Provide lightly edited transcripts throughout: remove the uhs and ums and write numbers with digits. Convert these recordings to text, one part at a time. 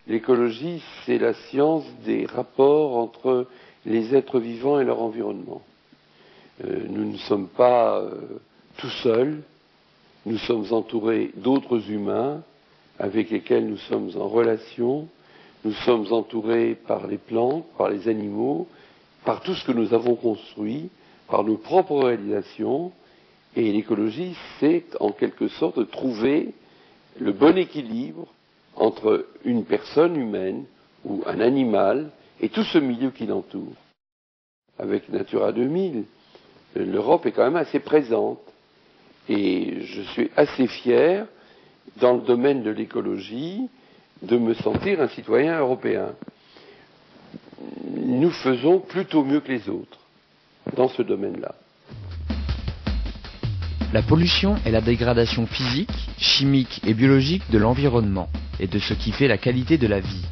L'écologie, c'est la science des rapports entre les êtres vivants et leur environnement. Nous ne sommes pas tout seuls, nous sommes entourés d'autres humains avec lesquels nous sommes en relation, nous sommes entourés par les plantes, par les animaux, par tout ce que nous avons construit, par nos propres réalisations, et l'écologie, c'est en quelque sorte de trouver le bon équilibre entre une personne humaine ou un animal et tout ce milieu qui l'entoure. Avec Natura 2000, l'Europe est quand même assez présente et je suis assez fier, dans le domaine de l'écologie, de me sentir un citoyen européen. Nous faisons plutôt mieux que les autres dans ce domaine-là. La pollution est la dégradation physique, chimique et biologique de l'environnement et de ce qui fait la qualité de la vie.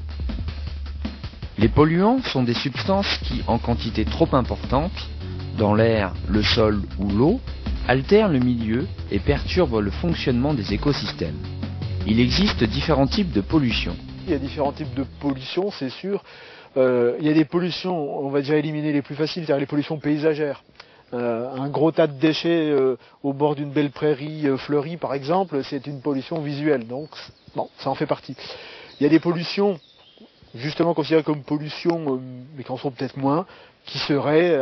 Les polluants sont des substances qui, en quantité trop importante, dans l'air, le sol ou l'eau, altèrent le milieu et perturbent le fonctionnement des écosystèmes. Il existe différents types de pollution. Il y a différents types de pollution, c'est sûr. Il y a des pollutions, on va déjà éliminer les plus faciles, c'est-à-dire les pollutions paysagères. Un gros tas de déchets au bord d'une belle prairie fleurie, par exemple, c'est une pollution visuelle. Donc, bon, ça en fait partie. Il y a des pollutions, justement considérées comme pollution, mais qui en sont peut-être moins, qui seraient,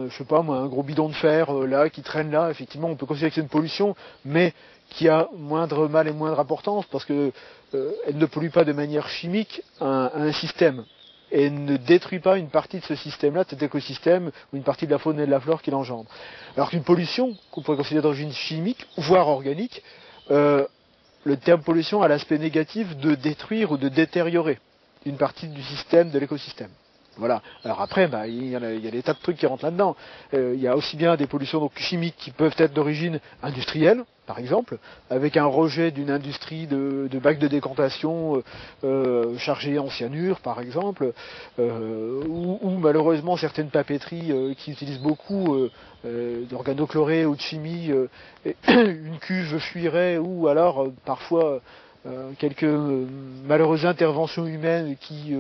je sais pas moi, un gros bidon de fer là, qui traîne là. Effectivement, on peut considérer que c'est une pollution, mais qui a moindre mal et moindre importance, parce que elle ne pollue pas de manière chimique un système. Et ne détruit pas une partie de ce système-là, de cet écosystème, ou une partie de la faune et de la flore qui l'engendre. Alors qu'une pollution, qu'on pourrait considérer d'origine chimique, voire organique, le terme pollution a l'aspect négatif de détruire ou de détériorer une partie du système, de l'écosystème. Voilà. Alors après, il y a des tas de trucs qui rentrent là-dedans. Il y a aussi bien des pollutions donc, chimiques qui peuvent être d'origine industrielle, par exemple, avec un rejet d'une industrie de bacs de décantation chargés en cyanure, par exemple, ou malheureusement certaines papeteries qui utilisent beaucoup d'organochlorés ou de chimie, une cuve fuirait, ou alors parfois quelques malheureuses interventions humaines qui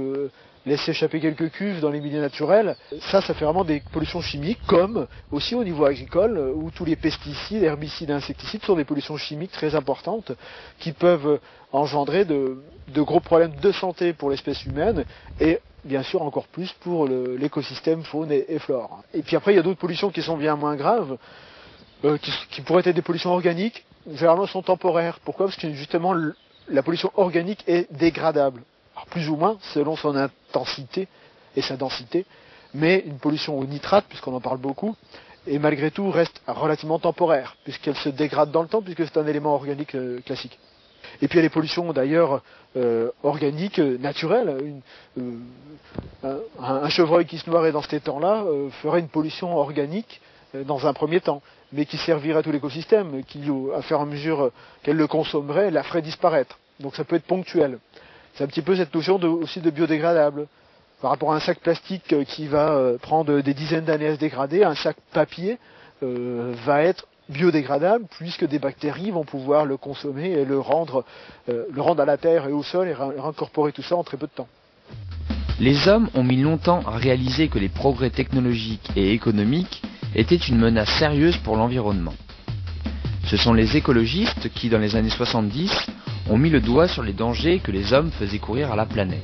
laisse échapper quelques cuves dans les milieux naturels. Ça fait vraiment des pollutions chimiques, comme aussi au niveau agricole, où tous les pesticides, herbicides et insecticides sont des pollutions chimiques très importantes qui peuvent engendrer de gros problèmes de santé pour l'espèce humaine et bien sûr encore plus pour l'écosystème faune et flore. Et puis après, il y a d'autres pollutions qui sont bien moins graves, qui pourraient être des pollutions organiques, généralement sont temporaires. Pourquoi ? Parce que justement, la pollution organique est dégradable. Alors, plus ou moins selon son intensité et sa densité, mais une pollution au nitrate, puisqu'on en parle beaucoup, et malgré tout reste relativement temporaire, puisqu'elle se dégrade dans le temps, puisque c'est un élément organique classique. Et puis il y a les pollutions d'ailleurs organiques, naturelles. Un chevreuil qui se noierait dans cet étang-là ferait une pollution organique dans un premier temps, mais qui servirait à tout l'écosystème, qui, à fur et à mesure qu'elle le consommerait, la ferait disparaître. Donc ça peut être ponctuel. C'est un petit peu cette notion aussi de biodégradable. Par rapport à un sac plastique qui va prendre des dizaines d'années à se dégrader, un sac papier va être biodégradable puisque des bactéries vont pouvoir le consommer et le rendre à la terre et au sol et réincorporer tout ça en très peu de temps. Les hommes ont mis longtemps à réaliser que les progrès technologiques et économiques étaient une menace sérieuse pour l'environnement. Ce sont les écologistes qui, dans les années 70, ont mis le doigt sur les dangers que les hommes faisaient courir à la planète.